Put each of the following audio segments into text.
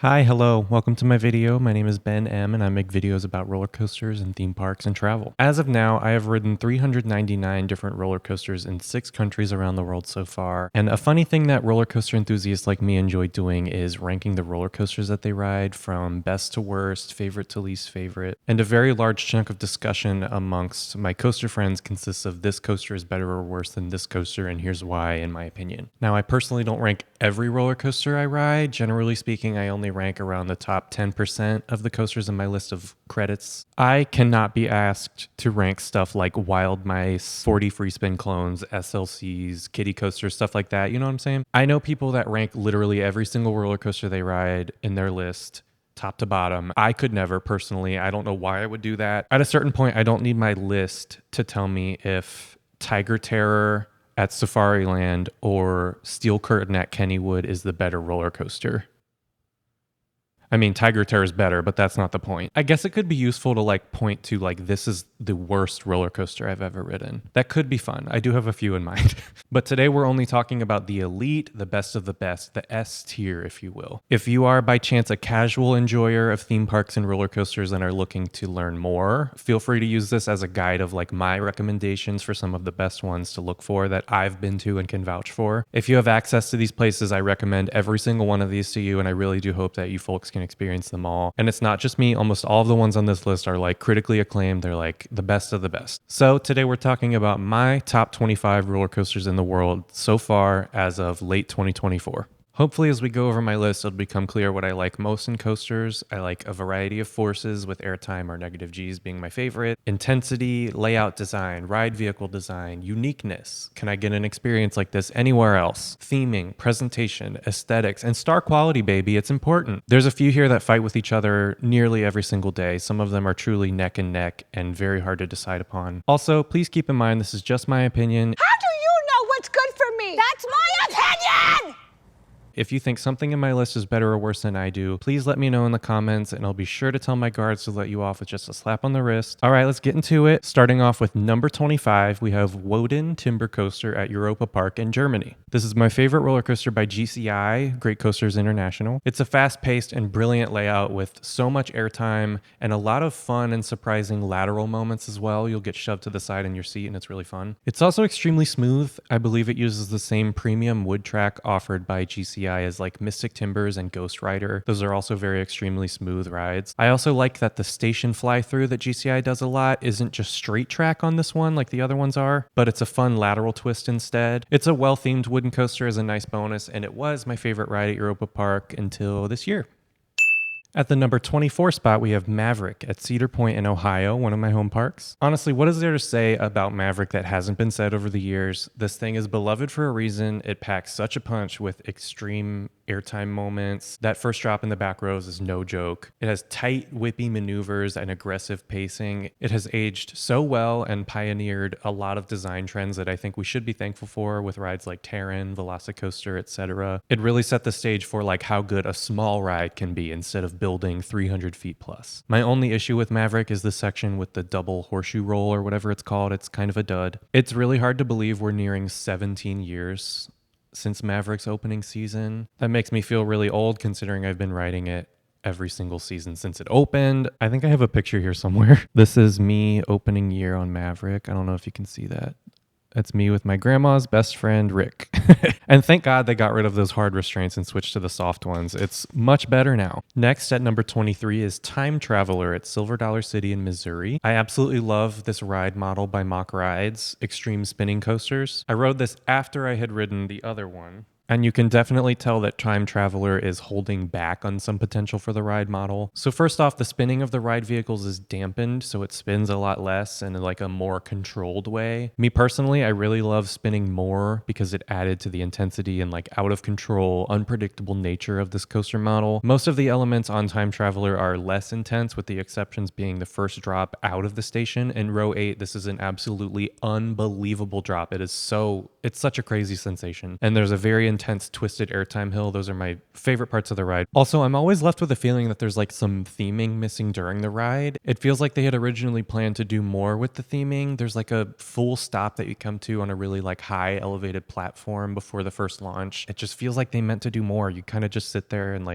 Hi, hello. Welcome to my video. My name is Ben M, and I make videos about roller coasters and theme parks and travel. As of now, I have ridden 399 different roller coasters in 6 countries around the world so far. And a funny thing that roller coaster enthusiasts like me enjoy doing is ranking the roller coasters that they ride from best to worst, favorite to least favorite. And a very large chunk of discussion amongst my coaster friends consists of this coaster is better or worse than this coaster, and here's why, in my opinion. Now, I personally don't rank every roller coaster I ride. Generally speaking, I only rank around the top 10% of the coasters in my list of credits. I cannot be asked to rank stuff like Wild Mice, 40 free spin clones, SLCs, kiddie coasters, stuff like that. You know what I'm saying? I know people that rank literally every single roller coaster they ride in their list, top to bottom. I could never personally. I don't know why I would do that. At a certain point, I don't need my list to tell me if Tiger Terror at Safariland or Steel Curtain at Kennywood is the better roller coaster. I mean, Tiger Terror is better, but that's not the point. I guess it could be useful to point to this is the worst roller coaster I've ever ridden. That could be fun. I do have a few in mind. But today we're only talking about the elite, the best of the best, the S tier, if you will. If you are by chance a casual enjoyer of theme parks and roller coasters and are looking to learn more, feel free to use this as a guide of my recommendations for some of the best ones to look for that I've been to and can vouch for. If you have access to these places, I recommend every single one of these to you, and I really do hope that you folks can experience them all. And it's not just me. Almost all of the ones on this list are critically acclaimed. They're the best of the best. So today we're talking about my top 25 roller coasters in the world so far as of late 2024. Hopefully, as we go over my list, it'll become clear what I like most in coasters. I like a variety of forces, with airtime or negative G's being my favorite. Intensity, layout design, ride vehicle design, uniqueness. Can I get an experience like this anywhere else? Theming, presentation, aesthetics, and star quality, baby. It's important. There's a few here that fight with each other nearly every single day. Some of them are truly neck and neck and very hard to decide upon. Also, please keep in mind this is just my opinion. How do you know what's good for me? That's my opinion! If you think something in my list is better or worse than I do, please let me know in the comments, and I'll be sure to tell my guards to let you off with just a slap on the wrist. All right, let's get into it. Starting off with number 25, we have Woden Timber Coaster at Europa-Park in Germany. This is my favorite roller coaster by GCI, Great Coasters International. It's a fast-paced and brilliant layout with so much airtime and a lot of fun and surprising lateral moments as well. You'll get shoved to the side in your seat, and it's really fun. It's also extremely smooth. I believe it uses the same premium wood track offered by GCI as Mystic Timbers and Ghost Rider. Those are also very extremely smooth rides. I also like that the station fly through that GCI does a lot isn't just straight track on this one like the other ones are, but it's a fun lateral twist instead. It's a well-themed wooden coaster as a nice bonus, and it was my favorite ride at Europa Park until this year. At the number 24 spot, we have Maverick at Cedar Point in Ohio, one of my home parks. Honestly, what is there to say about Maverick that hasn't been said over the years? This thing is beloved for a reason. It packs such a punch with extreme airtime moments. That first drop in the back rows is no joke. It has tight, whippy maneuvers and aggressive pacing. It has aged so well and pioneered a lot of design trends that I think we should be thankful for with rides like Terran, Velocicoaster, etc. It really set the stage for how good a small ride can be instead of building 300 feet plus. My only issue with Maverick is the section with the double horseshoe roll or whatever it's called. It's kind of a dud. It's really hard to believe we're nearing 17 years since Maverick's opening season. That makes me feel really old considering I've been riding it every single season since it opened. I think I have a picture here somewhere. This is me opening year on Maverick. I don't know if you can see that. It's me with my grandma's best friend, Rick. And thank God they got rid of those hard restraints and switched to the soft ones. It's much better now. Next at number 23 is Time Traveler at Silver Dollar City in Missouri. I absolutely love this ride model by Mock Rides, Extreme Spinning Coasters. I rode this after I had ridden the other one. And you can definitely tell that Time Traveler is holding back on some potential for the ride model. So first off, the spinning of the ride vehicles is dampened, so it spins a lot less in a more controlled way. Me personally, I really love spinning more because it added to the intensity and out of control, unpredictable nature of this coaster model. Most of the elements on Time Traveler are less intense, with the exceptions being the first drop out of the station. In row 8, this is an absolutely unbelievable drop. It's such a crazy sensation. And there's a very intense twisted airtime hill. Those are my favorite parts of the ride. Also, I'm always left with a feeling that there's some theming missing during the ride. It feels like they had originally planned to do more with the theming. There's a full stop that you come to on a really high elevated platform before the first launch. It just feels like they meant to do more. You kind of just sit there and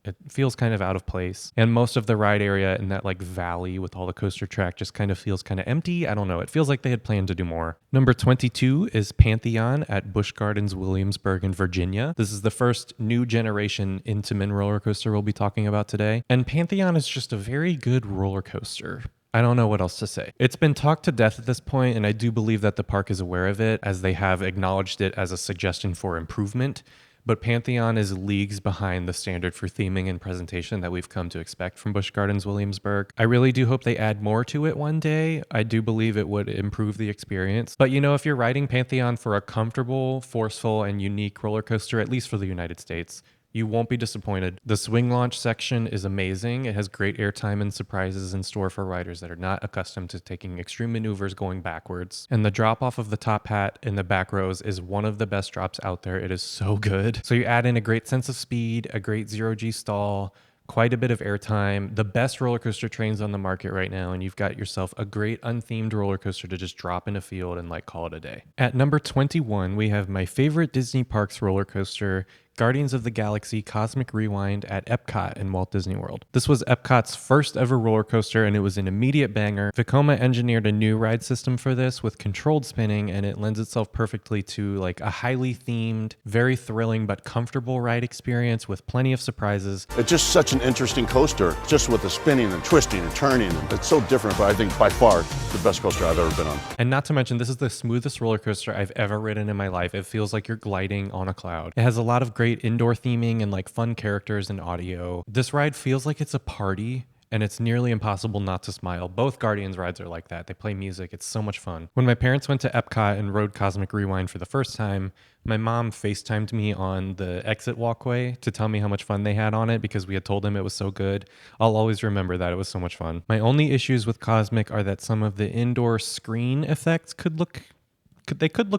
It feels kind of out of place. And most of the ride area in that like valley with all the coaster track just kind of feels kind of empty. I don't know. It feels like they had planned to do more. Number 22 is Pantheon at Busch Gardens, Williamsburg in Virginia. This is the first new generation Intamin roller coaster we'll be talking about today. And Pantheon is just a very good roller coaster. I don't know what else to say. It's been talked to death at this point, and I do believe that the park is aware of it, as they have acknowledged it as a suggestion for improvement. But Pantheon is leagues behind the standard for theming and presentation that we've come to expect from Busch Gardens Williamsburg. I really do hope they add more to it one day. I do believe it would improve the experience. But you know, if you're riding Pantheon for a comfortable, forceful, and unique roller coaster, at least for the United States, you won't be disappointed. The swing launch section is amazing. It has great airtime and surprises in store for riders that are not accustomed to taking extreme maneuvers going backwards. And the drop off of the top hat in the back rows is one of the best drops out there. It is so good. So you add in a great sense of speed, a great zero-G stall, quite a bit of airtime, the best roller coaster trains on the market right now, and you've got yourself a great unthemed roller coaster to just drop in a field and like call it a day. At number 21, we have my favorite Disney Parks roller coaster, Guardians of the Galaxy Cosmic Rewind at Epcot in Walt Disney World. This was Epcot's first ever roller coaster, and it was an immediate banger. Vekoma engineered a new ride system for this with controlled spinning, and it lends itself perfectly to like a highly themed, very thrilling but comfortable ride experience with plenty of surprises. It's just such an interesting coaster, just with the spinning and twisting and turning. It's so different, but I think by far the best coaster I've ever been on. And not to mention, this is the smoothest roller coaster I've ever ridden in my life. It feels like you're gliding on a cloud. It has a lot of great indoor theming and like fun characters and audio. This ride feels like it's a party, and it's nearly impossible not to smile. Both Guardians rides are like that. They play music. It's so much fun. When my parents went to Epcot and rode Cosmic Rewind for the first time, my mom FaceTimed me on the exit walkway to tell me how much fun they had on it because we had told them it was so good. I'll always remember that. It was so much fun. My only issues with Cosmic are that some of the indoor screen effects could look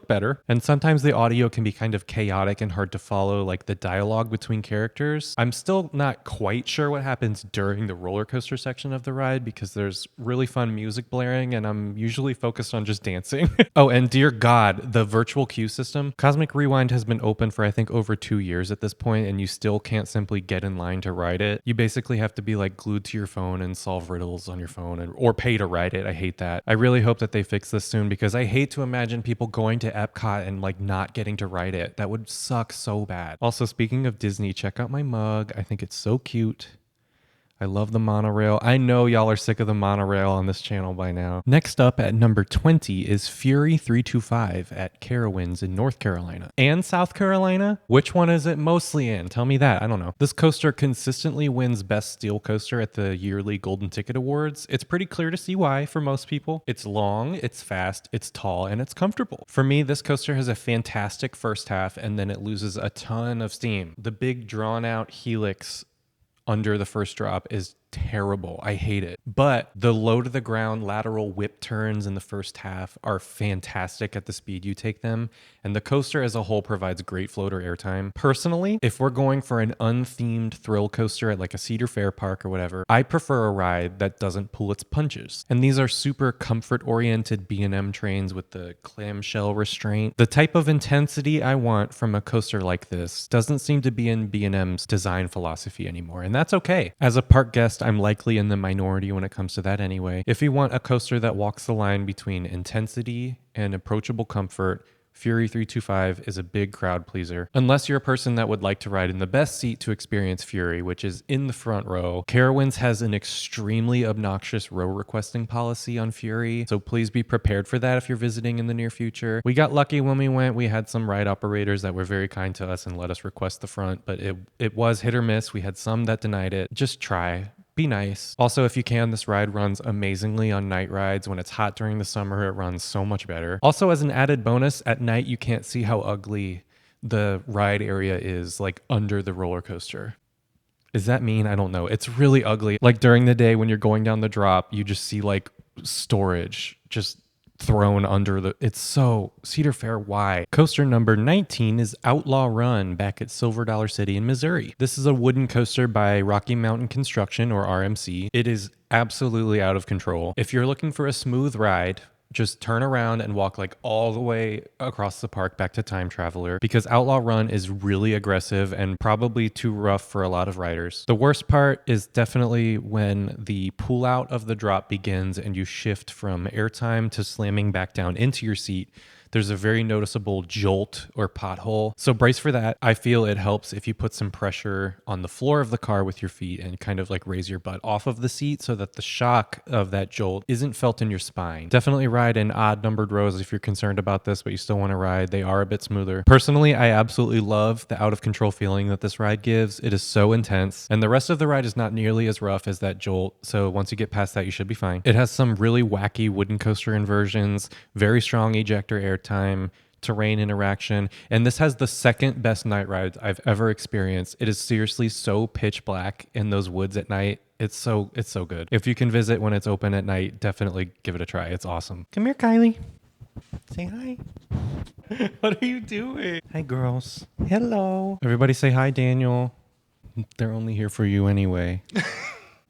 better. And sometimes the audio can be kind of chaotic and hard to follow, like the dialogue between characters. I'm still not quite sure what happens during the roller coaster section of the ride because there's really fun music blaring and I'm usually focused on just dancing. Oh, and dear God, the virtual queue system. Cosmic Rewind has been open for I think over 2 years at this point, and you still can't simply get in line to ride it. You basically have to be like glued to your phone and solve riddles on your phone or pay to ride it. I hate that. I really hope that they fix this soon because I hate to imagine people going to Epcot and like not getting to ride it. That would suck so bad. Also, speaking of Disney, check out my mug. I think it's so cute. I love the monorail. I know y'all are sick of the monorail on this channel by now. Next up at number 20 is Fury 325 at Carowinds in North Carolina. And South Carolina? Which one is it mostly in? Tell me that. I don't know. This coaster consistently wins Best Steel Coaster at the yearly Golden Ticket Awards. It's pretty clear to see why for most people. It's long, it's fast, it's tall, and it's comfortable. For me, this coaster has a fantastic first half, and then it loses a ton of steam. The big drawn out helix under the first drop is terrible. I hate it. But the low to the ground lateral whip turns in the first half are fantastic at the speed you take them, and the coaster as a whole provides great floater airtime. Personally, if we're going for an unthemed thrill coaster at like a Cedar Fair park or whatever, I prefer a ride that doesn't pull its punches. And these are super comfort-oriented B&M trains with the clamshell restraint. The type of intensity I want from a coaster like this doesn't seem to be in B&M's design philosophy anymore, and that's okay. As a park guest, I'm likely in the minority when it comes to that anyway. If you want a coaster that walks the line between intensity and approachable comfort, Fury 325 is a big crowd pleaser. Unless you're a person that would like to ride in the best seat to experience Fury, which is in the front row, Carowinds has an extremely obnoxious row requesting policy on Fury, so please be prepared for that if you're visiting in the near future. We got lucky when we went. We had some ride operators that were very kind to us and let us request the front, but it was hit or miss. We had some that denied it. Just try. Be nice. Also, if you can, this ride runs amazingly on night rides. When it's hot during the summer, it runs so much better. Also, as an added bonus, at night you can't see how ugly the ride area is, like under the roller coaster. Is that mean? I don't know. It's really ugly. Like during the day when you're going down the drop, you just see like storage just thrown under the... It's so... Cedar Fair, why? Coaster number 19 is Outlaw Run back at Silver Dollar City in Missouri. This is a wooden coaster by Rocky Mountain Construction, or RMC. It is absolutely out of control. If you're looking for a smooth ride, just turn around and walk like all the way across the park back to Time Traveler, because Outlaw Run is really aggressive and probably too rough for a lot of riders. The worst part is definitely when the pull out of the drop begins and you shift from airtime to slamming back down into your seat. There's a very noticeable jolt or pothole. So brace for that. I feel it helps if you put some pressure on the floor of the car with your feet and kind of like raise your butt off of the seat so that the shock of that jolt isn't felt in your spine. Definitely ride in odd numbered rows if you're concerned about this, but you still want to ride. They are a bit smoother. Personally, I absolutely love the out of control feeling that this ride gives. It is so intense, and the rest of the ride is not nearly as rough as that jolt. So once you get past that, you should be fine. It has some really wacky wooden coaster inversions, very strong ejector air time, terrain interaction, and this has the second best night ride I've ever experienced. It is seriously so pitch black in those woods at night. It's so good. If you can visit when it's open at night, definitely give it a try. It's awesome. Come here, Kylie. Say hi. What are you doing? Hi, girls. Hello. Everybody say hi, Daniel. They're only here for you anyway.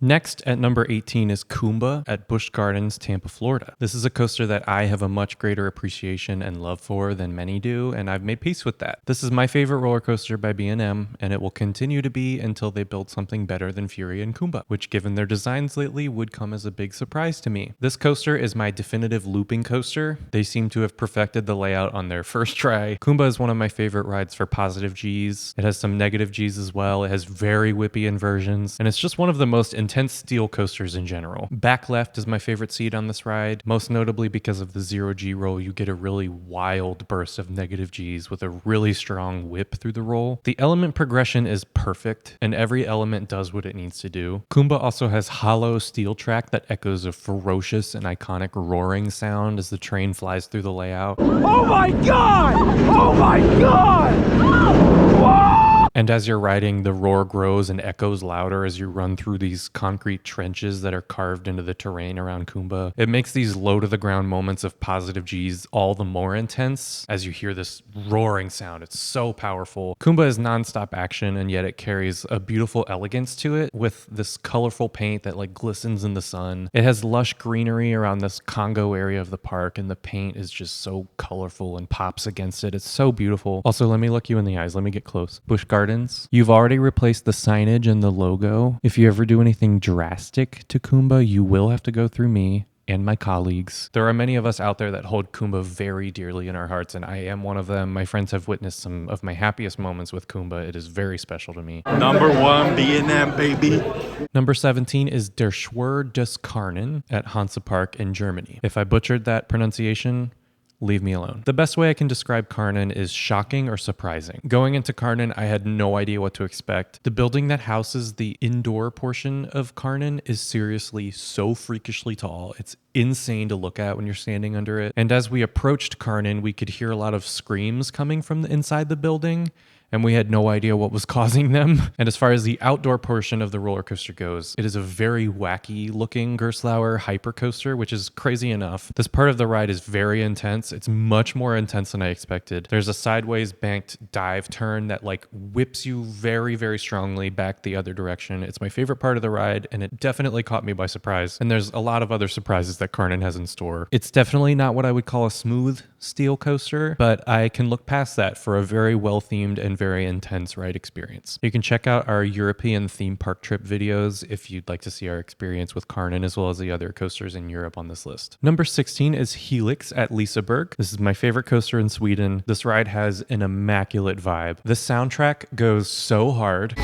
Next at number 18 is Kumba at Busch Gardens, Tampa, Florida. This is a coaster that I have a much greater appreciation and love for than many do, and I've made peace with that. This is my favorite roller coaster by B&M, and it will continue to be until they build something better than Fury and Kumba, which given their designs lately would come as a big surprise to me. This coaster is my definitive looping coaster. They seem to have perfected the layout on their first try. Kumba is one of my favorite rides for positive Gs. It has some negative Gs as well. It has very whippy inversions, and it's just one of the most intense steel coasters in general. Back left is my favorite seat on this ride, most notably because of the 0G roll. You get a really wild burst of negative Gs with a really strong whip through the roll. The element progression is perfect, and every element does what it needs to do. Kumba also has hollow steel track that echoes a ferocious and iconic roaring sound as the train flies through the layout. Oh my God! Oh my God! Whoa! And as you're riding, the roar grows and echoes louder as you run through these concrete trenches that are carved into the terrain around Kumba. It makes these low-to-the-ground moments of positive Gs all the more intense as you hear this roaring sound. It's so powerful. Kumba is nonstop action, and yet it carries a beautiful elegance to it with this colorful paint that like glistens in the sun. It has lush greenery around this Congo area of the park, and the paint is just so colorful and pops against it. It's so beautiful. Also, let me look you in the eyes. Let me get close. Busch Gardens. You've already replaced the signage and the logo. If you ever do anything drastic to Kumba, you will have to go through me and my colleagues. There are many of us out there that hold Kumba very dearly in our hearts, and I am one of them. My friends have witnessed some of my happiest moments with Kumba. It is very special to me. Number 1, B&M, baby. Number 17 is Der Schwur des Karnen at HANSA-PARK in Germany. If I butchered that pronunciation, leave me alone. The best way I can describe Karnen is shocking or surprising. Going into Karnen, I had no idea what to expect. The building that houses the indoor portion of Karnen is seriously so freakishly tall. It's insane to look at when you're standing under it. And as we approached Karnen, we could hear a lot of screams coming from the inside the building, and we had no idea what was causing them. And as far as the outdoor portion of the roller coaster goes, it is a very wacky looking Gerstlauer hyper coaster, which is crazy enough. This part of the ride is very intense. It's much more intense than I expected. There's a sideways banked dive turn that like whips you very, very strongly back the other direction. It's my favorite part of the ride, and it definitely caught me by surprise. And there's a lot of other surprises that Karnen has in store. It's definitely not what I would call a smooth steel coaster, but I can look past that for a very well-themed and very intense ride experience. You can check out our European theme park trip videos if you'd like to see our experience with Karnen as well as the other coasters in Europe on this list. Number 16 is Helix at Liseberg. This is my favorite coaster in Sweden. This ride has an immaculate vibe. The soundtrack goes so hard.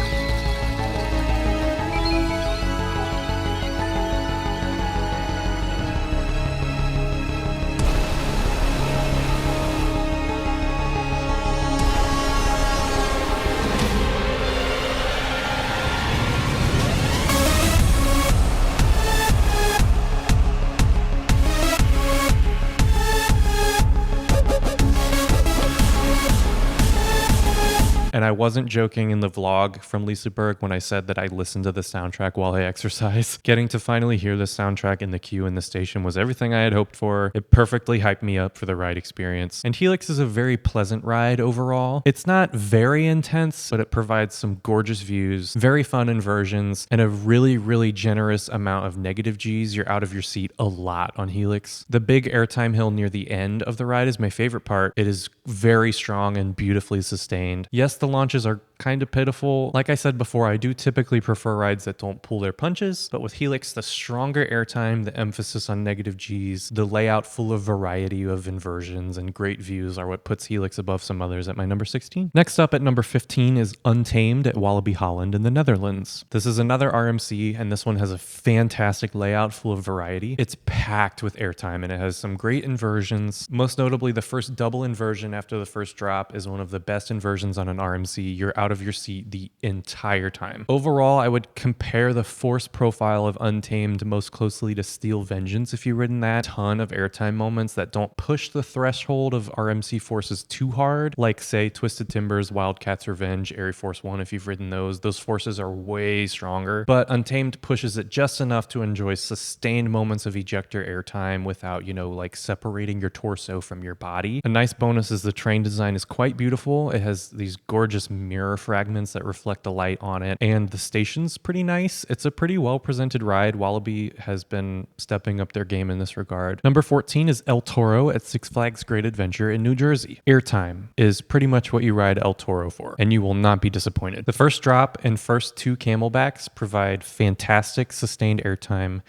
And I wasn't joking in the vlog from Liseberg when I said that I listened to the soundtrack while I exercise. Getting to finally hear the soundtrack in the queue in the station was everything I had hoped for. It perfectly hyped me up for the ride experience. And Helix is a very pleasant ride overall. It's not very intense, but it provides some gorgeous views, very fun inversions, and a really, really generous amount of negative Gs. You're out of your seat a lot on Helix. The big airtime hill near the end of the ride is my favorite part. It is very strong and beautifully sustained. Yes, the launches are kind of pitiful. Like I said before, I do typically prefer rides that don't pull their punches, but with Helix, the stronger airtime, the emphasis on negative Gs, the layout full of variety of inversions and great views are what puts Helix above some others at my number 16. Next up at number 15 is Untamed at Walibi Holland in the Netherlands. This is another RMC, and this one has a fantastic layout full of variety. It's packed with airtime, and it has some great inversions. Most notably, the first double inversion after the first drop is one of the best inversions on an RMC. You're out of your seat the entire time. Overall, I would compare the force profile of Untamed most closely to Steel Vengeance if you've ridden that. Ton of airtime moments that don't push the threshold of RMC forces too hard, like say Twisted Timbers, Wildcat's Revenge, Air Force One if you've ridden those. Those forces are way stronger, but Untamed pushes it just enough to enjoy sustained moments of ejector airtime without, you know, like separating your torso from your body. A nice bonus is the train design is quite beautiful. It has these gorgeous mirror fragments that reflect the light on it, and the station's pretty nice. It's a pretty well presented ride. Walibi has been stepping up their game in this regard. Number 14 is El Toro at Six Flags Great Adventure in New Jersey. Airtime is pretty much what you ride El Toro for, and you will not be disappointed. The first drop and first two camelbacks provide fantastic sustained airtime,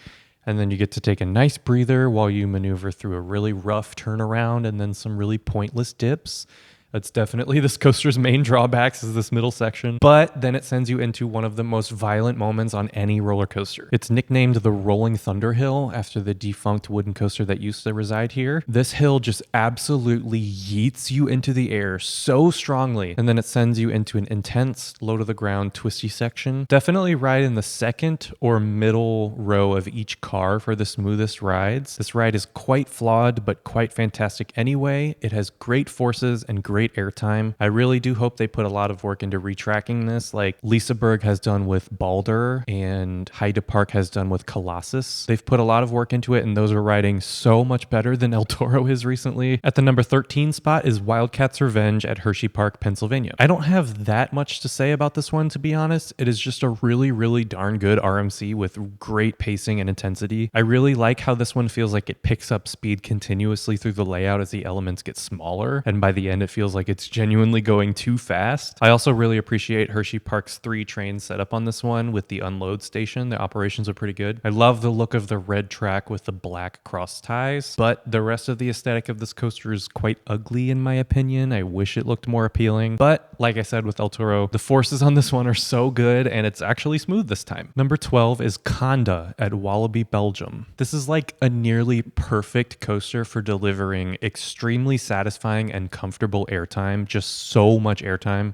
and then you get to take a nice breather while you maneuver through a really rough turnaround and then some really pointless dips. That's definitely this coaster's main drawbacks is this middle section, but then it sends you into one of the most violent moments on any roller coaster. It's nicknamed the Rolling Thunder Hill after the defunct wooden coaster that used to reside here. This hill just absolutely yeets you into the air so strongly, and then it sends you into an intense, low to the ground, twisty section. Definitely ride in the second or middle row of each car for the smoothest rides. This ride is quite flawed, but quite fantastic anyway. It has great forces and great airtime. I really do hope they put a lot of work into retracking this, like Liseberg has done with Balder and HANSA-PARK has done with Colossus. They've put a lot of work into it, and those are riding so much better than El Toro is recently. At the number 13 spot is Wildcat's Revenge at Hershey-Park, Pennsylvania. I don't have that much to say about this one, to be honest. It is just a really, really darn good RMC with great pacing and intensity. I really like how this one feels like it picks up speed continuously through the layout as the elements get smaller, and by the end it feels like it's genuinely going too fast. I also really appreciate Hershey-Park's 3 train setup on this one with the unload station. The operations are pretty good. I love the look of the red track with the black cross ties, but the rest of the aesthetic of this coaster is quite ugly in my opinion. I wish it looked more appealing, but like I said with El Toro, the forces on this one are so good and it's actually smooth this time. Number 12 is Conda at Walibi, Belgium. This is like a nearly perfect coaster for delivering extremely satisfying and comfortable airtime, just so much airtime.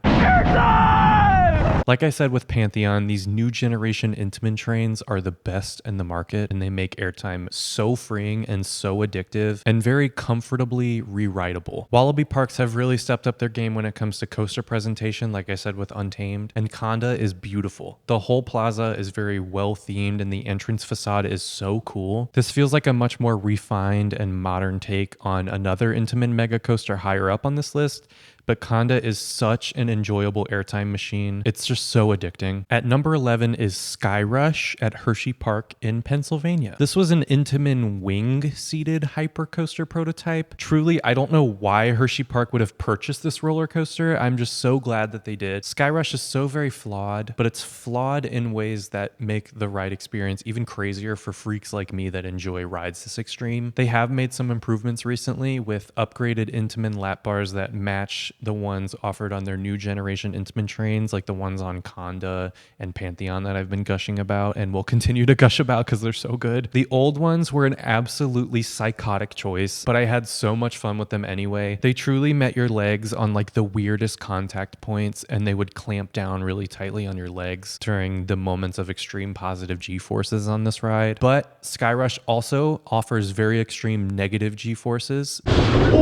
Like I said with Pantheon, these new generation Intamin trains are the best in the market, and they make airtime so freeing and so addictive and very comfortably re-rideable. Walibi Parks have really stepped up their game when it comes to coaster presentation, like I said with Untamed, and Conda is beautiful. The whole plaza is very well themed and the entrance facade is so cool. This feels like a much more refined and modern take on another Intamin mega coaster higher up on this list, but Conda is such an enjoyable airtime machine. It's just so addicting. At number 11 is Sky Rush at Hershey-Park in Pennsylvania. This was an Intamin wing-seated hypercoaster prototype. Truly, I don't know why Hershey-Park would have purchased this roller coaster. I'm just so glad that they did. Sky Rush is so very flawed, but it's flawed in ways that make the ride experience even crazier for freaks like me that enjoy rides this extreme. They have made some improvements recently with upgraded Intamin lap bars that match the ones offered on their new generation Intamin trains, like the ones on Conda and Pantheon that I've been gushing about and will continue to gush about because they're so good. The old ones were an absolutely psychotic choice, but I had so much fun with them anyway. They truly met your legs on like the weirdest contact points, and they would clamp down really tightly on your legs during the moments of extreme positive G-forces on this ride. But Skyrush also offers very extreme negative G-forces. Whoa!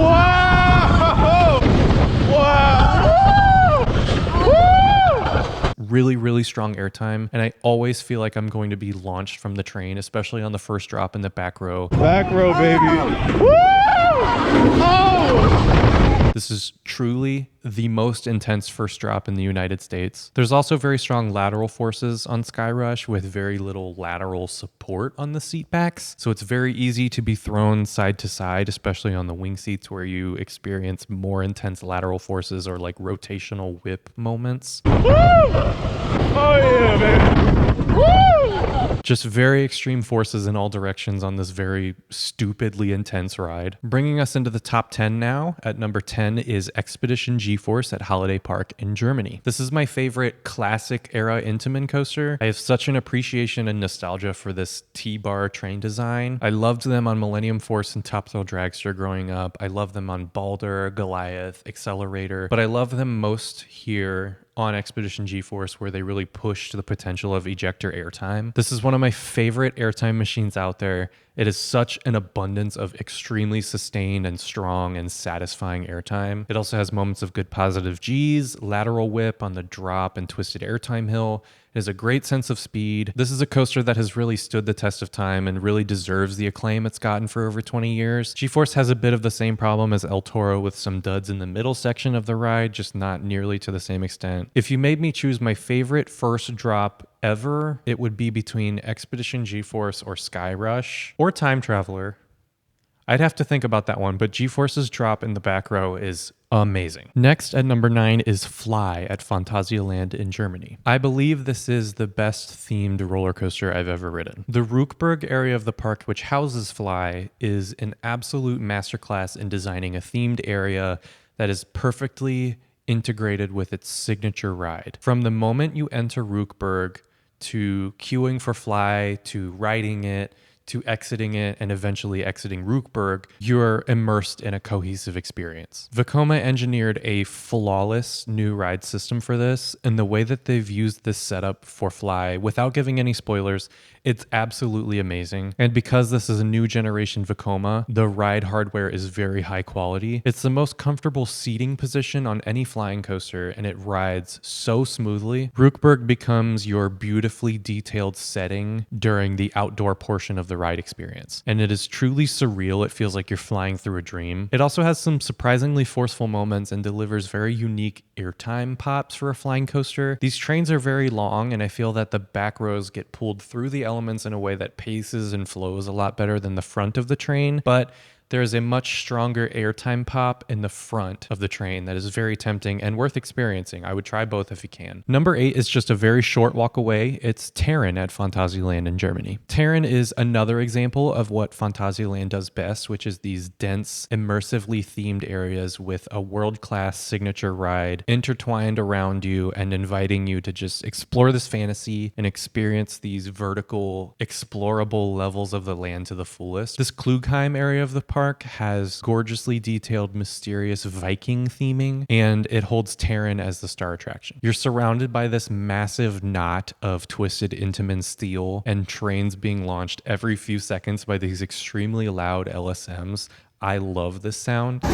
Wow! Woo! really, really strong airtime, and I always feel like I'm going to be launched from the train, especially on the first drop in the back row. Back row, baby. Woo! Oh! This is truly the most intense first drop in the United States. There's also very strong lateral forces on Skyrush with very little lateral support on the seat backs. So it's very easy to be thrown side to side, especially on the wing seats where you experience more intense lateral forces or like rotational whip moments. Woo! Oh yeah, man. Woo! Just very extreme forces in all directions on this very stupidly intense ride. Bringing us into the top 10 now. At number 10 is Expedition G-Force at Holiday Park in Germany. This is my favorite classic era Intamin coaster. I have such an appreciation and nostalgia for this T-bar train design. I loved them on Millennium Force and Top Thrill Dragster growing up. I love them on Balder, Goliath, Accelerator, but I love them most here on Expedition G-Force, where they really pushed the potential of ejector airtime. This is one of my favorite airtime machines out there. It is such an abundance of extremely sustained and strong and satisfying airtime. It also has moments of good positive G's, lateral whip on the drop and twisted airtime hill. It has a great sense of speed. This is a coaster that has really stood the test of time and really deserves the acclaim it's gotten for over 20 years. G-Force has a bit of the same problem as El Toro with some duds in the middle section of the ride, just not nearly to the same extent. If you made me choose my favorite first drop ever, it would be between Expedition G-Force or Skyrush or Time Traveler. I'd have to think about that one, but G-Force's drop in the back row is amazing. Next at number 9 is Fly at Phantasialand in Germany. I believe this is the best themed roller coaster I've ever ridden. The Rookburg area of the park, which houses Fly, is an absolute masterclass in designing a themed area that is perfectly integrated with its signature ride. From the moment you enter Rookburg to queuing for Fly, to riding it, to exiting it, and eventually exiting Rookburg, you're immersed in a cohesive experience. Vekoma engineered a flawless new ride system for this, and the way that they've used this setup for Fly, without giving any spoilers, it's absolutely amazing. And because this is a new generation Vekoma, the ride hardware is very high quality. It's the most comfortable seating position on any flying coaster, and it rides so smoothly. Rookburg becomes your beautifully detailed setting during the outdoor portion of the ride experience. And it is truly surreal. It feels like you're flying through a dream. It also has some surprisingly forceful moments and delivers very unique airtime pops for a flying coaster. These trains are very long, and I feel that the back rows get pulled through the elements in a way that paces and flows a lot better than the front of the train, but there is a much stronger airtime pop in the front of the train that is very tempting and worth experiencing. I would try both if you can. Number 8 is just a very short walk away. It's Terran at Phantasialand in Germany. Terran is another example of what Phantasialand does best, which is these dense, immersively themed areas with a world-class signature ride intertwined around you and inviting you to just explore this fantasy and experience these vertical, explorable levels of the land to the fullest. This Klugheim area of the park has gorgeously detailed, mysterious Viking theming, and it holds Terran as the star attraction. You're surrounded by this massive knot of twisted Intamin steel and trains being launched every few seconds by these extremely loud LSMs. I love this sound.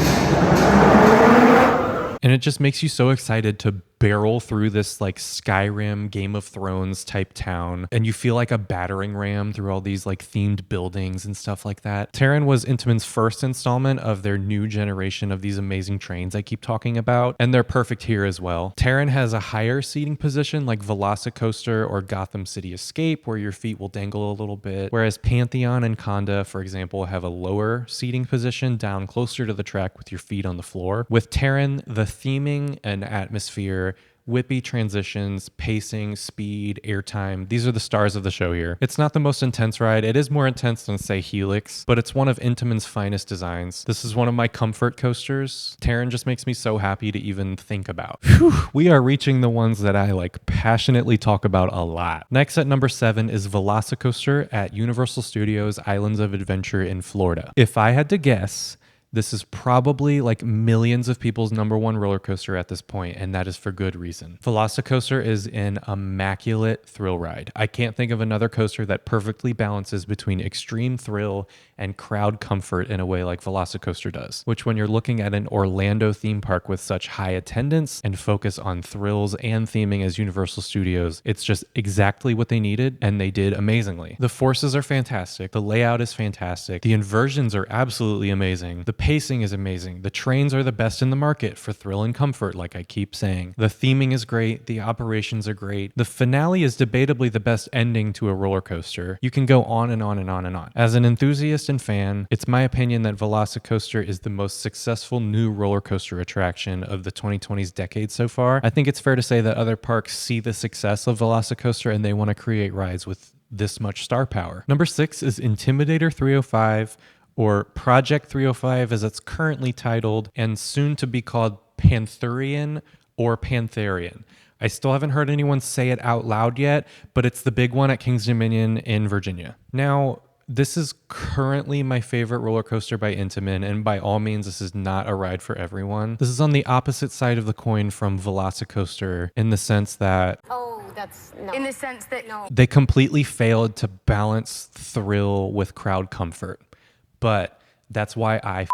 And it just makes you so excited to barrel through this like Skyrim, Game of Thrones type town, and you feel like a battering ram through all these like themed buildings and stuff like that. Terran was Intamin's first installment of their new generation of these amazing trains I keep talking about, and they're perfect here as well. Terran has a higher seating position like Velocicoaster or Gotham City Escape, where your feet will dangle a little bit, whereas Pantheon and Conda, for example, have a lower seating position down closer to the track with your feet on the floor. With Terran, the theming and atmosphere, whippy transitions, pacing, speed, airtime. These are the stars of the show here. It's not the most intense ride. It is more intense than, say, Helix, but it's one of Intamin's finest designs. This is one of my comfort coasters. Terran just makes me so happy to even think about. Whew, we are reaching the ones that I like passionately talk about a lot. Next at number 7 is Velocicoaster at Universal Studios Islands of Adventure in Florida. If I had to guess, This is probably like millions of people's number one roller coaster at this point, and that is for good reason. VelociCoaster is an immaculate thrill ride. I can't think of another coaster that perfectly balances between extreme thrill and crowd comfort in a way like VelociCoaster does, which when you're looking at an Orlando theme park with such high attendance and focus on thrills and theming as Universal Studios, it's just exactly what they needed, and they did amazingly. The forces are fantastic. The layout is fantastic. The inversions are absolutely amazing. The pacing is amazing. The trains are the best in the market for thrill and comfort, like I keep saying. The theming is great. The operations are great. The finale is debatably the best ending to a roller coaster. You can go on and on and on and on. As an enthusiast and fan, it's my opinion that VelociCoaster is the most successful new roller coaster attraction of the 2020s decade so far. I think it's fair to say that other parks see the success of VelociCoaster and they want to create rides with this much star power. Number 6 is Intimidator 305, or Project 305 as it's currently titled, and soon to be called Panthurian or Pantherian. I still haven't heard anyone say it out loud yet, but it's the big one at Kings Dominion in Virginia. Now, this is currently my favorite roller coaster by Intamin, and by all means, this is not a ride for everyone. This is on the opposite side of the coin from VelociCoaster in the sense that In the sense that they completely failed to balance thrill with crowd comfort. But that's why I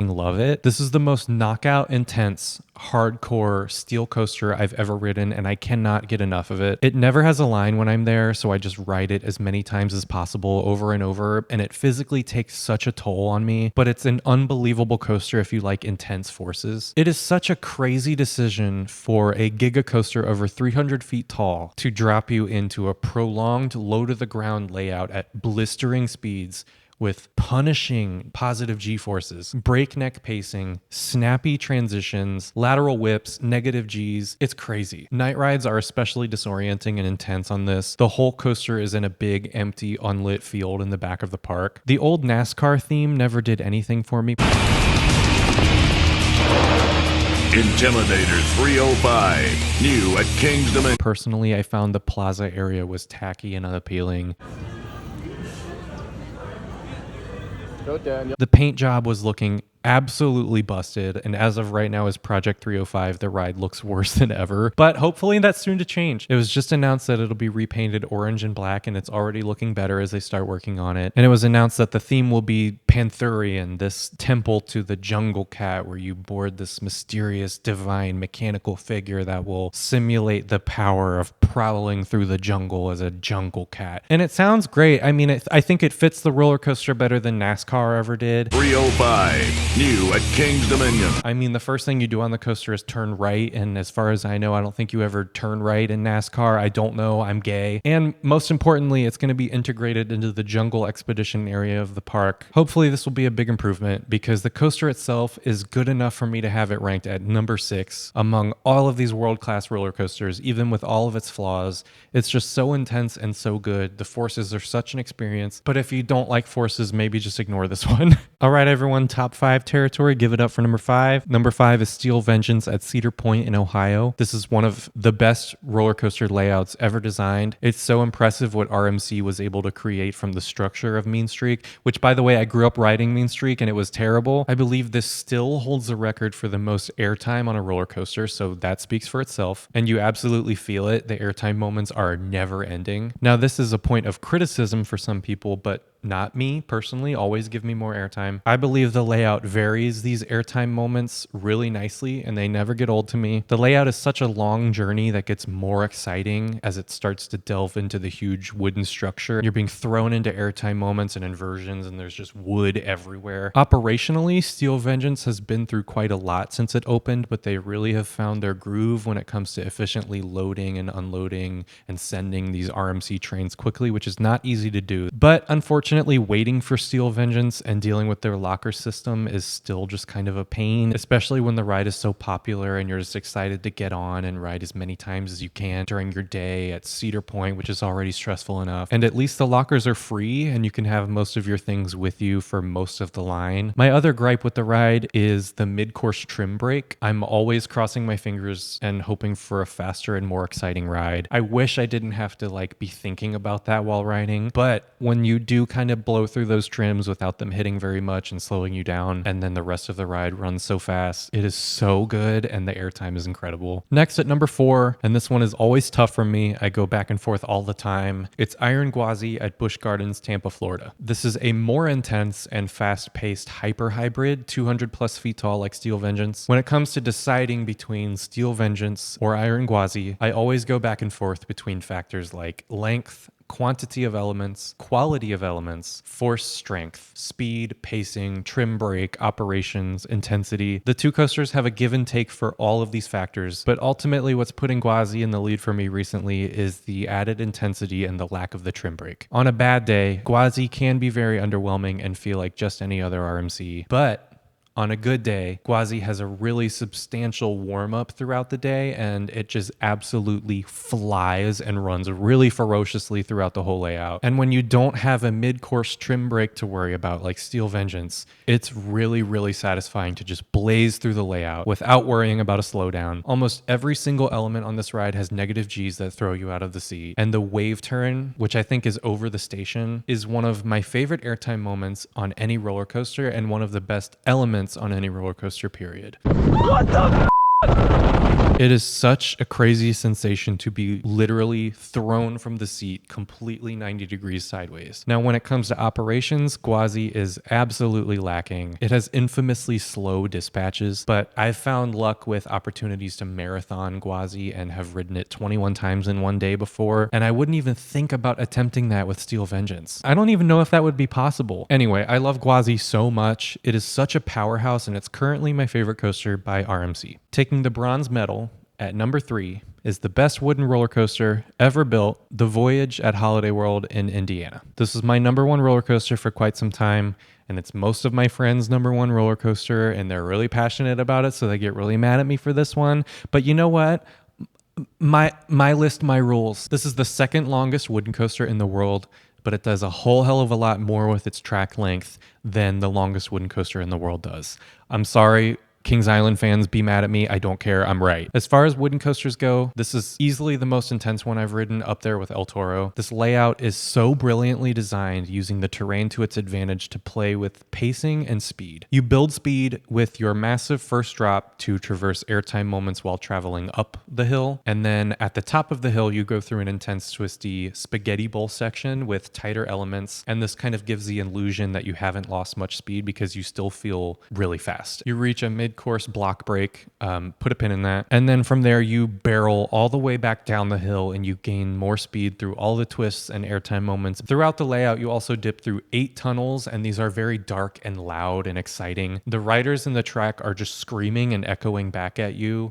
love it. This is the most knockout, intense, hardcore steel coaster I've ever ridden, and I cannot get enough of it. It never has a line when I'm there, so I just ride it as many times as possible over and over, and it physically takes such a toll on me, but it's an unbelievable coaster if you like intense forces. It is such a crazy decision for a giga coaster over 300 feet tall to drop you into a prolonged low-to-the-ground layout at blistering speeds with punishing positive G-forces, breakneck pacing, snappy transitions, lateral whips, negative Gs. It's crazy. Night rides are especially disorienting and intense on this. The whole coaster is in a big, empty, unlit field in the back of the park. The old NASCAR theme never did anything for me. Intimidator 305, new at Kings Dominion. Personally, I found the plaza area was tacky and unappealing. The paint job was looking absolutely busted, and as of right now as Project 305, the ride looks worse than ever, but hopefully that's soon to change. It was just announced that it'll be repainted orange and black, and it's already looking better as they start working on it. And it was announced that the theme will be Panthurian, this temple to the jungle cat where you board this mysterious divine mechanical figure that will simulate the power of prowling through the jungle as a jungle cat. And it sounds great. I mean, I think it fits the roller coaster better than NASCAR ever did. 305, new at Kings Dominion. I mean, the first thing you do on the coaster is turn right, and as far as I know, I don't think you ever turn right in NASCAR. I don't know. I'm gay. And most importantly, it's going to be integrated into the jungle expedition area of the park. Hopefully, this will be a big improvement because the coaster itself is good enough for me to have it ranked at number 6 among all of these world-class roller coasters, even with all of its flaws. It's just so intense and so good. The forces are such an experience, but if you don't like forces, maybe just ignore this one. All right, everyone, top 5 territory. Give it up for number 5. Number 5 is Steel Vengeance at Cedar Point in Ohio. This is one of the best roller coaster layouts ever designed. It's so impressive what RMC was able to create from the structure of Mean Streak, which, by the way, I grew up riding Mean Streak and it was terrible. I believe this still holds the record for the most airtime on a roller coaster, so that speaks for itself. And you absolutely feel it. The airtime moments are never ending. Now, this is a point of criticism for some people, but not me personally. Always give me more airtime. I believe the layout varies these airtime moments really nicely, and they never get old to me. The layout is such a long journey that gets more exciting as it starts to delve into the huge wooden structure. You're being thrown into airtime moments and inversions, and there's just wood everywhere. Operationally, Steel Vengeance has been through quite a lot since it opened, but they really have found their groove when it comes to efficiently loading and unloading and sending these RMC trains quickly, which is not easy to do. But unfortunately, waiting for Steel Vengeance and dealing with their locker system is still just kind of a pain, especially when the ride is so popular and you're just excited to get on and ride as many times as you can during your day at Cedar Point, which is already stressful enough. And at least the lockers are free and you can have most of your things with you for most of the line. My other gripe with the ride is the mid-course trim break. I'm always crossing my fingers and hoping for a faster and more exciting ride. I wish I didn't have to be thinking about that while riding, but when you do kind kind of blow through those trims without them hitting very much and slowing you down. And then the rest of the ride runs so fast. It is so good, and the airtime is incredible. Next at number 4, and this one is always tough for me. I go back and forth all the time. It's Iron Gwazi at Busch Gardens, Tampa, Florida. This is a more intense and fast-paced hyper hybrid, 200 plus feet tall like Steel Vengeance. When it comes to deciding between Steel Vengeance or Iron Gwazi, I always go back and forth between factors like length, quantity of elements, quality of elements, force strength, speed, pacing, trim brake, operations, intensity. The two coasters have a give and take for all of these factors, but ultimately what's putting Gwazi in the lead for me recently is the added intensity and the lack of the trim brake. On a bad day, Gwazi can be very underwhelming and feel like just any other RMC, but on a good day, Gwazi has a really substantial warm-up throughout the day, and it just absolutely flies and runs really ferociously throughout the whole layout. And when you don't have a mid-course trim brake to worry about like Steel Vengeance, it's really, really satisfying to just blaze through the layout without worrying about a slowdown. Almost every single element on this ride has negative Gs that throw you out of the seat. And the wave turn, which I think is over the station, is one of my favorite airtime moments on any roller coaster and one of the best elements on any roller coaster, period. What the It is such a crazy sensation to be literally thrown from the seat completely 90 degrees sideways. Now, when it comes to operations, Gwazi is absolutely lacking. It has infamously slow dispatches, but I've found luck with opportunities to marathon Gwazi and have ridden it 21 times in one day before, and I wouldn't even think about attempting that with Steel Vengeance. I don't even know if that would be possible. Anyway, I love Gwazi so much. It is such a powerhouse, and it's currently my favorite coaster by RMC. Taking the bronze medal at number 3 is the best wooden roller coaster ever built, the Voyage at Holiday World in Indiana. This is my number 1 roller coaster for quite some time, and it's most of my friends' number 1 roller coaster, and they're really passionate about it, so they get really mad at me for this one. But you know what? My list, my rules. This is the second longest wooden coaster in the world, but it does a whole hell of a lot more with its track length than the longest wooden coaster in the world does. I'm sorry, Kings Island fans, be mad at me. I don't care. I'm right. As far as wooden coasters go, this is easily the most intense one I've ridden, up there with El Toro. This layout is so brilliantly designed, using the terrain to its advantage to play with pacing and speed. You build speed with your massive first drop to traverse airtime moments while traveling up the hill. And then at the top of the hill, you go through an intense, twisty spaghetti bowl section with tighter elements. And this kind of gives the illusion that you haven't lost much speed because you still feel really fast. You reach a mid-course block break, put a pin in that. And then from there, you barrel all the way back down the hill and you gain more speed through all the twists and airtime moments. Throughout the layout, you also dip through 8 tunnels, and these are very dark and loud and exciting. The riders in the track are just screaming and echoing back at you.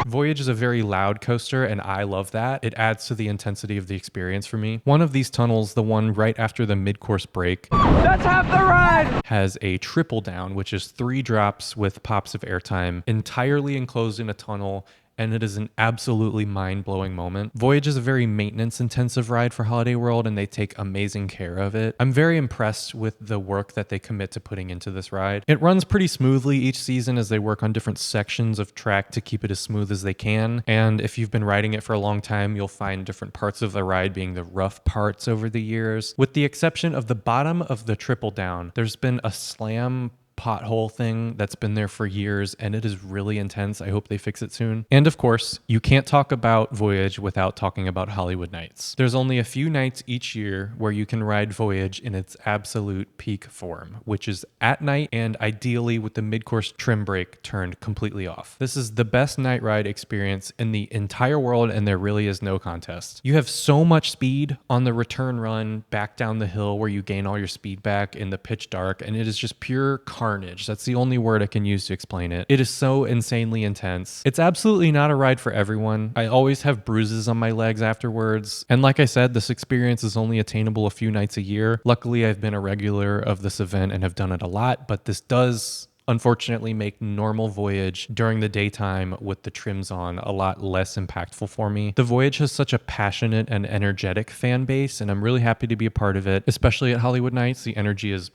Voyage is a very loud coaster, and I love that. It adds to the intensity of the experience for me. One of these tunnels, the one right after the mid-course break, That's half the ride! has a triple down, which is 3 drops with pops of airtime, entirely enclosed in a tunnel, and it is an absolutely mind-blowing moment. Voyage is a very maintenance-intensive ride for Holiday World, and they take amazing care of it. I'm very impressed with the work that they commit to putting into this ride. It runs pretty smoothly each season as they work on different sections of track to keep it as smooth as they can, and if you've been riding it for a long time, you'll find different parts of the ride being the rough parts over the years. With the exception of the bottom of the triple down, there's been a slam pothole thing that's been there for years, and it is really intense. I hope they fix it soon. And of course, you can't talk about Voyage without talking about Hollywood Nights. There's only a few nights each year where you can ride Voyage in its absolute peak form, which is at night and ideally with the mid-course trim brake turned completely off. This is the best night ride experience in the entire world, and there really is no contest. You have so much speed on the return run back down the hill where you gain all your speed back in the pitch dark, and it is just pure carnage. That's the only word I can use to explain it. It is so insanely intense. It's absolutely not a ride for everyone. I always have bruises on my legs afterwards. And like I said, this experience is only attainable a few nights a year. Luckily, I've been a regular of this event and have done it a lot, but this does unfortunately make normal Voyage during the daytime with the trims on a lot less impactful for me. The Voyage has such a passionate and energetic fan base, and I'm really happy to be a part of it, especially at Hollywood Nights. The energy is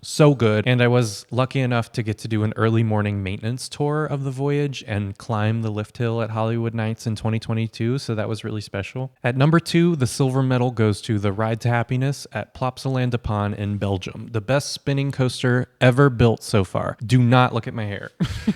So good. And I was lucky enough to get to do an early morning maintenance tour of the voyage and climb the lift hill at Hollywood Nights in 2022. So that was really special. At number 2, the silver medal goes to the Ride to Happiness at Plopsaland de Pan in Belgium. The best spinning coaster ever built so far. Do not look at my hair.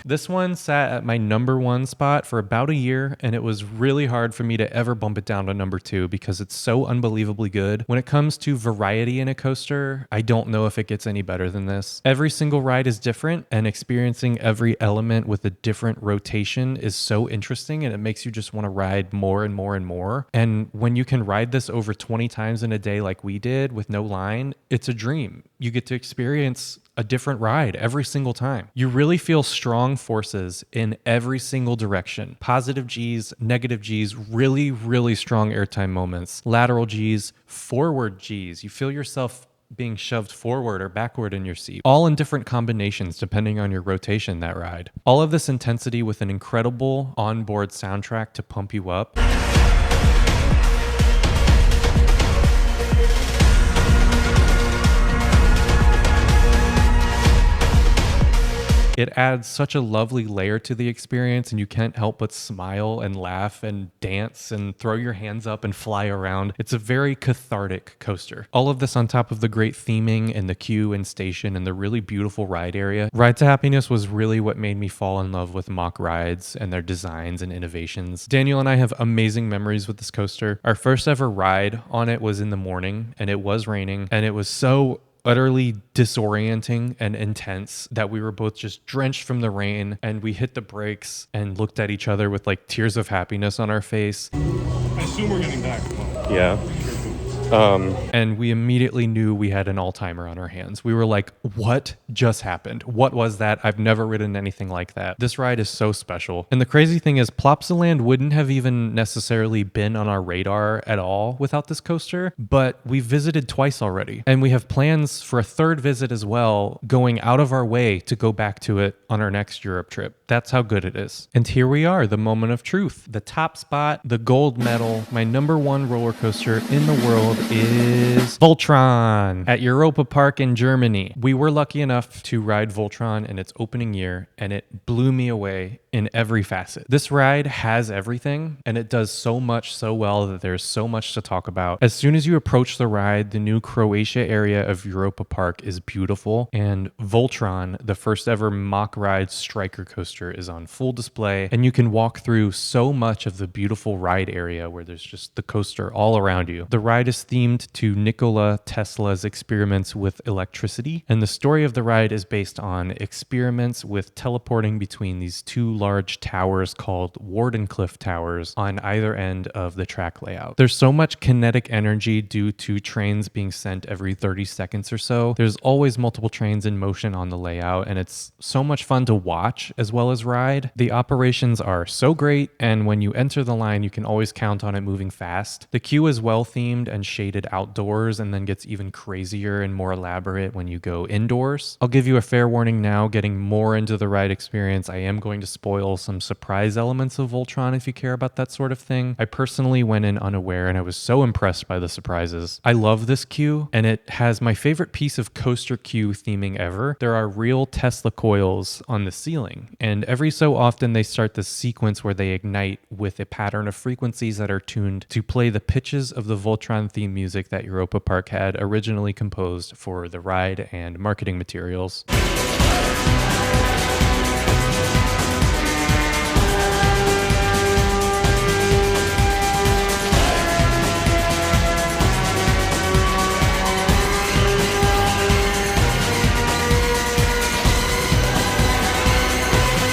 This one sat at my number 1 spot for about a year, and it was really hard for me to ever bump it down to number 2 because it's so unbelievably good. When it comes to variety in a coaster, I don't know if it gets any better than this. Every single ride is different, and experiencing every element with a different rotation is so interesting, and it makes you just want to ride more and more and more. And when you can ride this over 20 times in a day like we did with no line, it's a dream. You get to experience a different ride every single time. You really feel strong forces in every single direction. Positive G's, negative G's, really, really strong airtime moments. Lateral G's, forward G's. You feel yourself being shoved forward or backward in your seat, all in different combinations depending on your rotation that ride. All of this intensity with an incredible onboard soundtrack to pump you up. It adds such a lovely layer to the experience, and you can't help but smile and laugh and dance and throw your hands up and fly around. It's a very cathartic coaster. All of this on top of the great theming and the queue and station and the really beautiful ride area. Ride to Happiness was really what made me fall in love with Mack rides and their designs and innovations. Daniel and I have amazing memories with this coaster. Our first ever ride on it was in the morning, and it was raining, and it was so utterly disorienting and intense that we were both just drenched from the rain, and we hit the brakes and looked at each other with like tears of happiness on our face. I assume we're getting back. Yeah. And we immediately knew we had an all-timer on our hands. We were like, what just happened? What was that? I've never ridden anything like that. This ride is so special. And the crazy thing is Plopsaland wouldn't have even necessarily been on our radar at all without this coaster, but we've visited twice already. And we have plans for a third visit as well, going out of our way to go back to it on our next Europe trip. That's how good it is. And here we are, the moment of truth. The top spot, the gold medal, my number 1 roller coaster in the world is Voltron at Europa-Park in Germany. We were lucky enough to ride Voltron in its opening year, and it blew me away in every facet. This ride has everything, and it does so much so well that there's so much to talk about. As soon as you approach the ride, the new Croatia area of Europa-Park is beautiful, and Voltron, the first ever Mack ride striker coaster, is on full display, and you can walk through so much of the beautiful ride area where there's just the coaster all around you. The ride is themed to Nikola Tesla's experiments with electricity, and the story of the ride is based on experiments with teleporting between these 2 large towers called Wardenclyffe Towers on either end of the track layout. There's so much kinetic energy due to trains being sent every 30 seconds or so. There's always multiple trains in motion on the layout, and it's so much fun to watch as well as ride. The operations are so great, and when you enter the line, you can always count on it moving fast. The queue is well themed and shaded outdoors, and then gets even crazier and more elaborate when you go indoors. I'll give you a fair warning now, getting more into the ride experience, I am going to spoil some surprise elements of Voltron if you care about that sort of thing. I personally went in unaware, and I was so impressed by the surprises. I love this queue, and it has my favorite piece of coaster queue theming ever. There are real Tesla coils on the ceiling, and every so often they start this sequence where they ignite with a pattern of frequencies that are tuned to play the pitches of the Voltron theme music that Europa-Park had originally composed for the ride and marketing materials.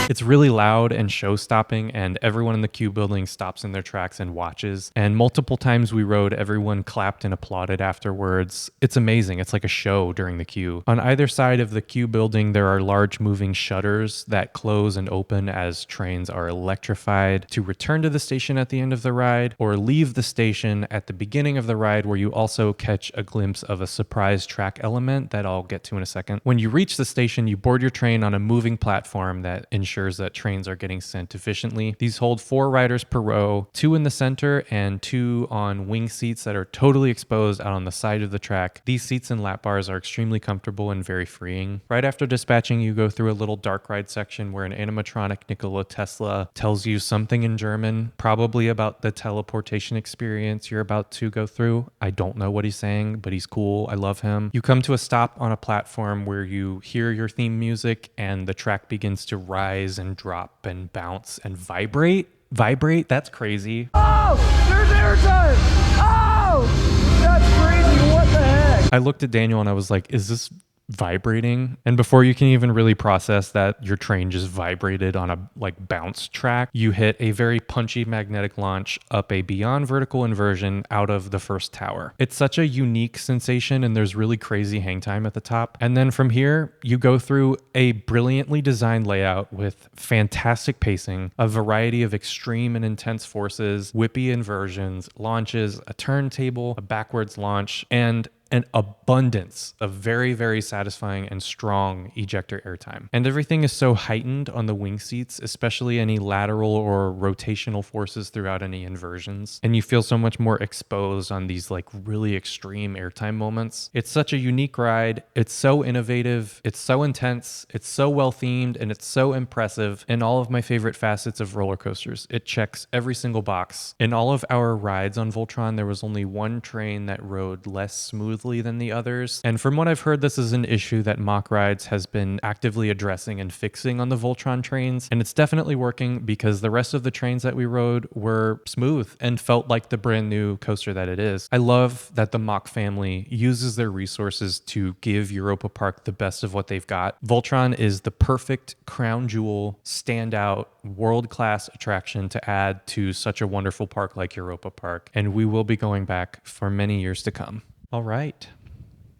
It's really loud and show-stopping, and everyone in the queue building stops in their tracks and watches. And multiple times we rode, everyone clapped and applauded afterwards. It's amazing. It's like a show during the queue. On either side of the queue building, there are large moving shutters that close and open as trains are electrified to return to the station at the end of the ride, or leave the station at the beginning of the ride, where you also catch a glimpse of a surprise track element that I'll get to in a second. When you reach the station, you board your train on a moving platform that ensures ensures that trains are getting sent efficiently. These hold 4 riders per row, 2 in the center and 2 on wing seats that are totally exposed out on the side of the track. These seats and lap bars are extremely comfortable and very freeing. Right after dispatching, you go through a little dark ride section where an animatronic Nikola Tesla tells you something in German, probably about the teleportation experience you're about to go through. I don't know what he's saying, but he's cool. I love him. You come to a stop on a platform where you hear your theme music and the track begins to rise and drop and bounce and vibrate. Vibrate? That's crazy. Oh! There's airtime! Oh! That's crazy. What the heck? I looked at Daniel and I was like, is this vibrating? And before you can even really process that your train just vibrated on a like bounce track, you hit a very punchy magnetic launch up a beyond vertical inversion out of the first tower. It's such a unique sensation and there's really crazy hang time at the top. And then from here, you go through a brilliantly designed layout with fantastic pacing, a variety of extreme and intense forces, whippy inversions, launches, a turntable, a backwards launch, and an abundance of very, very satisfying and strong ejector airtime. And everything is so heightened on the wing seats, especially any lateral or rotational forces throughout any inversions. And you feel so much more exposed on these like really extreme airtime moments. It's such a unique ride. It's so innovative. It's so intense. It's so well themed and it's so impressive in all of my favorite facets of roller coasters. It checks every single box. In all of our rides on Voltron, there was only one train that rode less smoothly than the others. And from what I've heard, this is an issue that Mock Rides has been actively addressing and fixing on the Voltron trains. And it's definitely working because the rest of the trains that we rode were smooth and felt like the brand new coaster that it is. I love that the Mock family uses their resources to give Europa-Park the best of what they've got. Voltron is the perfect crown jewel, standout, world-class attraction to add to such a wonderful park like Europa-Park. And we will be going back for many years to come. All right,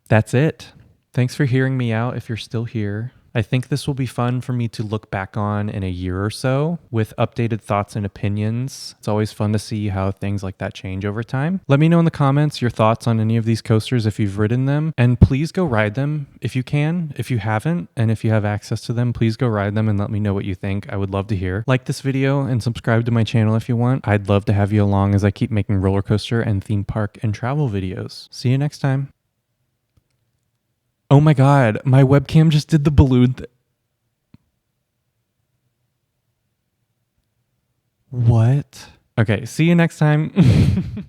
that's it. Thanks for hearing me out if you're still here. I think this will be fun for me to look back on in a year or so with updated thoughts and opinions. It's always fun to see how things like that change over time. Let me know in the comments your thoughts on any of these coasters if you've ridden them, and please go ride them if you can. If you haven't, and if you have access to them, please go ride them and let me know what you think. I would love to hear. Like this video and subscribe to my channel if you want. I'd love to have you along as I keep making roller coaster and theme park and travel videos. See you next time. Oh my God, my webcam just did the balloon. What? Okay, see you next time.